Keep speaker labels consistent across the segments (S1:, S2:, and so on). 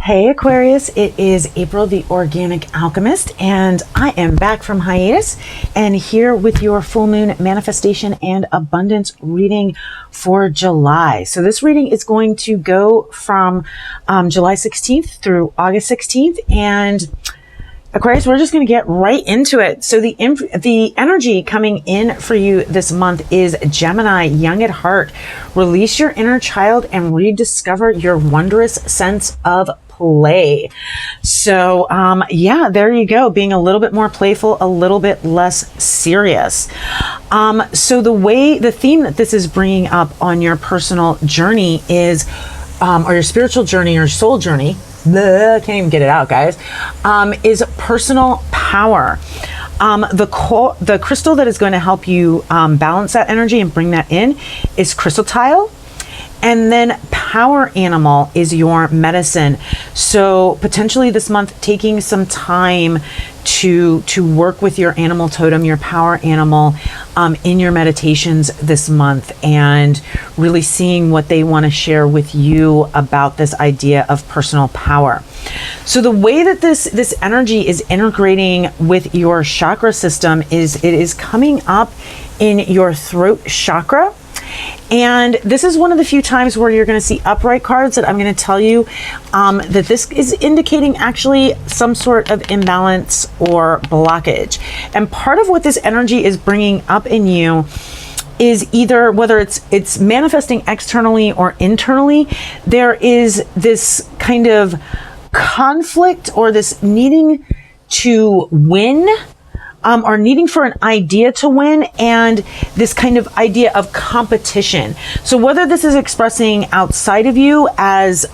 S1: Hey Aquarius, it is April the Organic Alchemist, and I am back from hiatus and here with your full moon manifestation and abundance reading for July. So this reading is going to go from July 16th through August 16th, and Aquarius, we're just going to get right into it. So the energy coming in for you this month is Gemini, young at heart. Release your inner child and rediscover your wondrous sense of play. So, yeah, there you go. Being a little bit more playful, a little bit less serious. So the theme that this is bringing up on your personal journey is, or your spiritual journey or soul journey, can't even get it out, guys, is personal power. The crystal that is going to help you balance that energy and bring that in is crystal tile. And then power animal is your medicine. So potentially this month, taking some time to work with your animal totem, your power animal, in your meditations this month, and really seeing what they want to share with you about this idea of personal power. So the way that this energy is integrating with your chakra system is it is coming up in your throat chakra. And this is one of the few times where you're going to see upright cards that I'm going to tell you that this is indicating actually some sort of imbalance or blockage. And part of what this energy is bringing up in you is either whether it's manifesting externally or internally, there is this kind of conflict or this needing to win, or needing for an idea to win, and this kind of idea of competition. So whether this is expressing outside of you as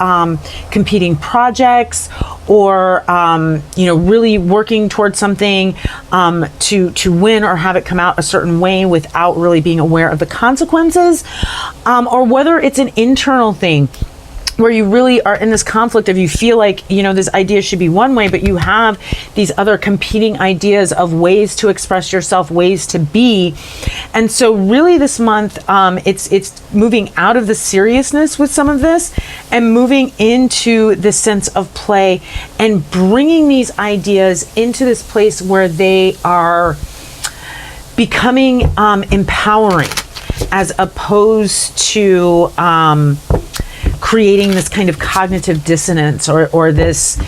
S1: competing projects, or really working towards something to win or have it come out a certain way without really being aware of the consequences, or whether it's an internal thing where you really are in this conflict of you feel like, this idea should be one way, but you have these other competing ideas of ways to express yourself, ways to be. And so really this month, it's moving out of the seriousness with some of this and moving into this sense of play and bringing these ideas into this place where they are becoming empowering, as opposed to creating this kind of cognitive dissonance or this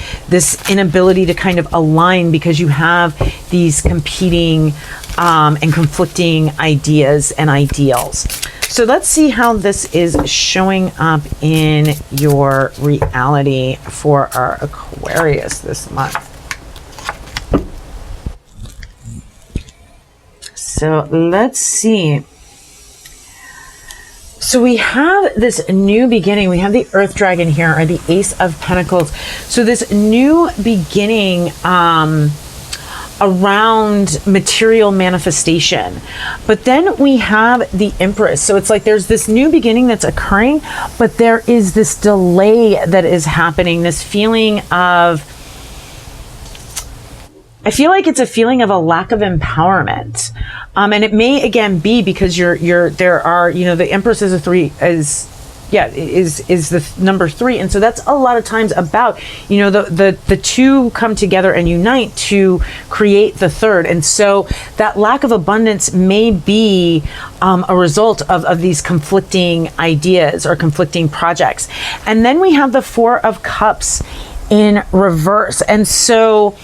S1: inability to kind of align because you have these competing and conflicting ideas and ideals. So let's see how this is showing up in your reality for our Aquarius this month. So let's see. So we have this new beginning. We have the Earth Dragon here, or the Ace of Pentacles. So this new beginning around material manifestation. But then we have the Empress. So it's like there's this new beginning that's occurring, but there is this delay that is happening, this feeling of, I feel like it's a feeling of a lack of empowerment. And it may again be because there are, the Empress is is the number 3. And so that's a lot of times about, the two come together and unite to create the third. And so that lack of abundance may be a result of these conflicting ideas or conflicting projects. And then we have the 4 of Cups in reverse. And so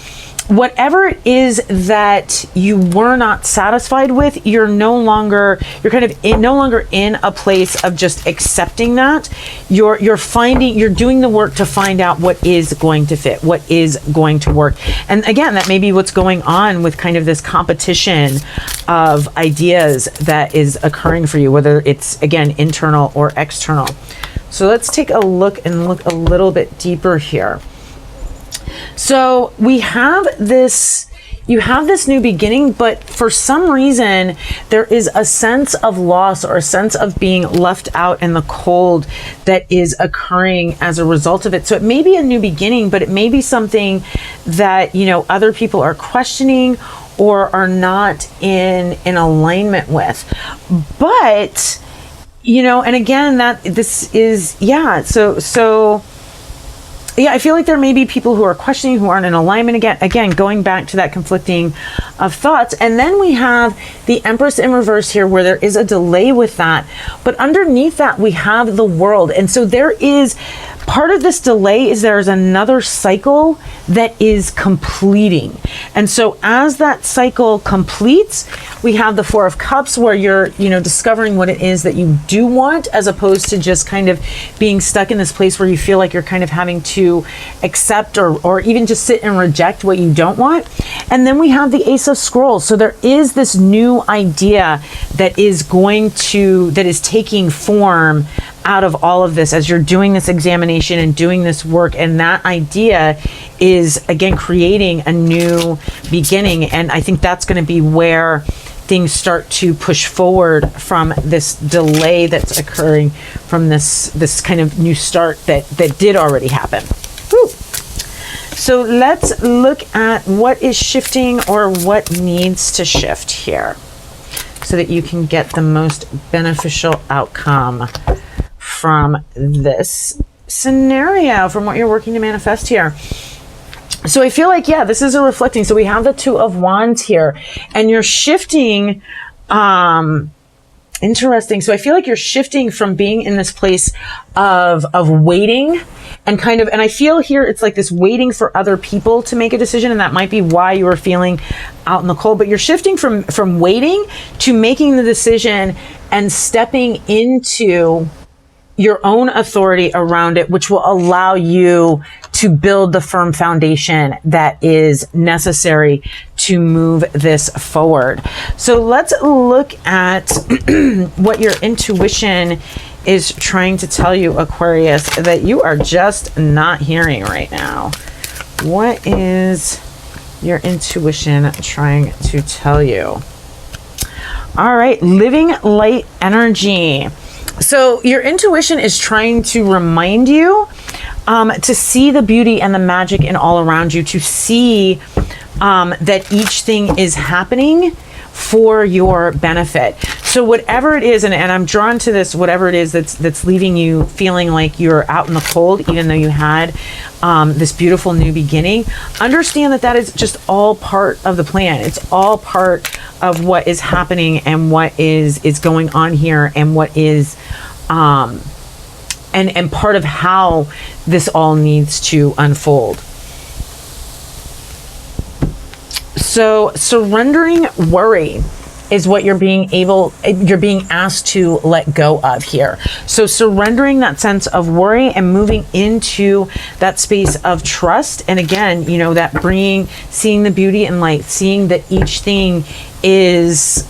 S1: whatever it is that you were not satisfied with, you're no longer in a place of just accepting that. You're doing the work to find out what is going to fit, what is going to work. And again, that may be what's going on with kind of this competition of ideas that is occurring for you, whether it's again internal or external. So let's take a look and look a little bit deeper here. So we have this, you have this new beginning, but for some reason there is a sense of loss or a sense of being left out in the cold that is occurring as a result of it. So it may be a new beginning, but it may be something that, other people are questioning or are not in alignment with. But, and again, that this is, so yeah, I feel like there may be people who are questioning, who aren't in alignment again, going back to that conflicting of thoughts. And then we have the Empress in reverse here, where there is a delay with that. But underneath that, we have the World. And so there is part of this delay is there's another cycle that is completing. And so as that cycle completes, we have the Four of Cups, where you're, discovering what it is that you do want, as opposed to just kind of being stuck in this place where you feel like you're kind of having to accept or even just sit and reject what you don't want. And then we have the Ace of Scrolls. So there is this new idea that is taking form out of all of this as you're doing this examination and doing this work. And that idea is, again, creating a new beginning. And I think that's going to be where things start to push forward from this delay that's occurring from this kind of new start that did already happen. Woo. So let's look at what is shifting or what needs to shift here so that you can get the most beneficial outcome from this scenario, from what you're working to manifest here. So I feel like, yeah, this is a reflecting. So we have the Two of Wands here, and you're shifting. Interesting. So I feel like you're shifting from being in this place of waiting and I feel here it's like this waiting for other people to make a decision, and that might be why you are feeling out in the cold. But you're shifting from waiting to making the decision and stepping into your own authority around it, which will allow you to build the firm foundation that is necessary to move this forward. So let's look at what your intuition is trying to tell you, Aquarius, that you are just not hearing right now. What is your intuition trying to tell you? All right, living light energy. So your intuition is trying to remind you to see the beauty and the magic in all around you, to see that each thing is happening for your benefit. So whatever it is, and I'm drawn to this, whatever it is that's leaving you feeling like you're out in the cold, even though you had this beautiful new beginning, understand that is just all part of the plan. It's all part of what is happening and what is going on here, and what is and part of how this all needs to unfold. So surrendering worry is what you're being asked to let go of here. So surrendering that sense of worry and moving into that space of trust. And again, that seeing the beauty and light, seeing that each thing is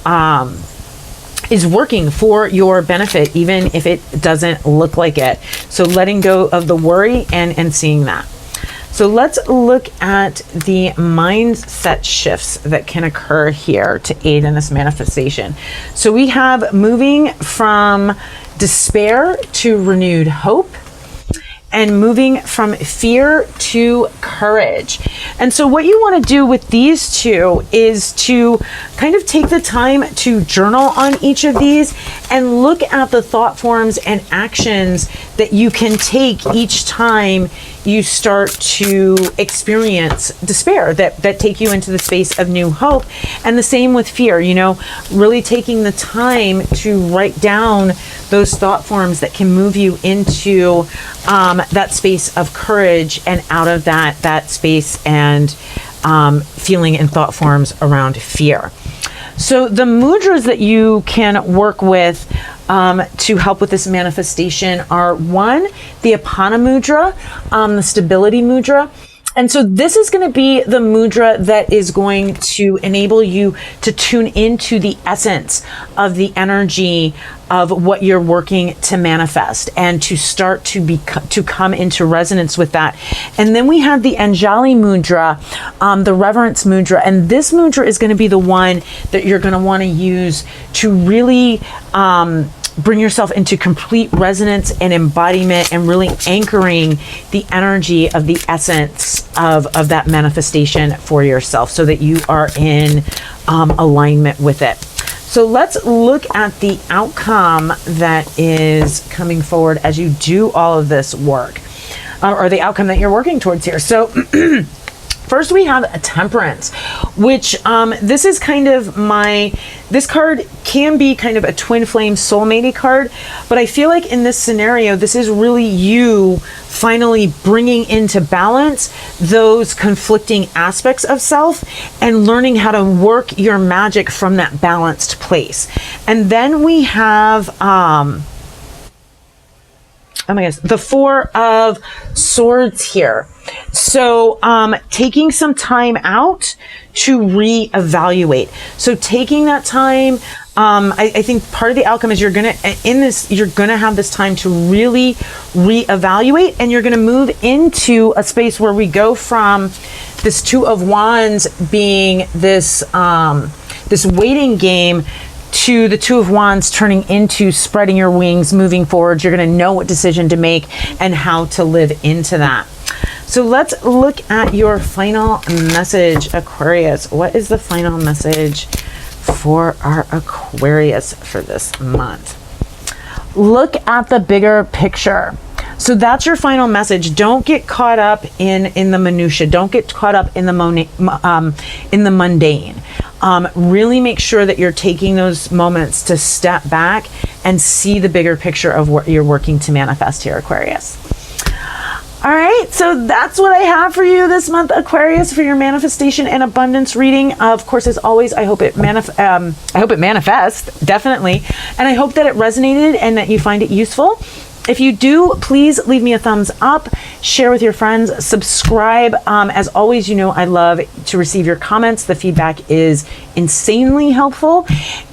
S1: working for your benefit, even if it doesn't look like it. So letting go of the worry and seeing that. So let's look at the mindset shifts that can occur here to aid in this manifestation. So we have moving from despair to renewed hope, and moving from fear to courage. And so what you want to do with these two is to kind of take the time to journal on each of these and look at the thought forms and actions that you can take each time you start to experience despair that take you into the space of new hope. And the same with fear, really taking the time to write down those thought forms that can move you into that space of courage, and out of that space and feeling and thought forms around fear. So the mudras that you can work with to help with this manifestation are, one, the Apana mudra, the stability mudra. And so this is going to be the mudra that is going to enable you to tune into the essence of the energy of what you're working to manifest, and to start to come into resonance with that. And then we have the Anjali mudra, the reverence mudra, and this mudra is going to be the one that you're going to want to use to really bring yourself into complete resonance and embodiment, and really anchoring the energy of the essence of that manifestation for yourself, so that you are in alignment with it. So let's look at the outcome that is coming forward as you do all of this work. or the outcome that you're working towards here. So first we have a Temperance, which this is kind of this card can be kind of a twin flame soulmate card, but I feel like in this scenario, this is really you finally bringing into balance those conflicting aspects of self and learning how to work your magic from that balanced place. And then we have, oh my gosh, the Four of Swords here. So taking some time out to reevaluate. So taking that time, I think part of the outcome is you're gonna have this time to really reevaluate, and you're gonna move into a space where we go from this Two of Wands being this this waiting game to the Two of Wands turning into spreading your wings, moving forward. You're going to know what decision to make and how to live into that. So let's look at your final message, Aquarius. What is the final message for our Aquarius for this month? Look at the bigger picture. So that's your final message. Don't get caught up in the minutia. Don't get caught up in the mundane. Really make sure that you're taking those moments to step back and see the bigger picture of what you're working to manifest here, Aquarius. All right, so that's what I have for you this month, Aquarius, for your manifestation and abundance reading. Of course, as always, I hope it manifests, definitely, and I hope that it resonated and that you find it useful. If you do, please leave me a thumbs up, share with your friends, subscribe. As always, you know I love to receive your comments. The feedback is insanely helpful.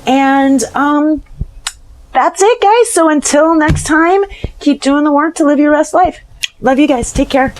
S1: And that's it, guys. So until next time, keep doing the work to live your best life. Love you guys. Take care.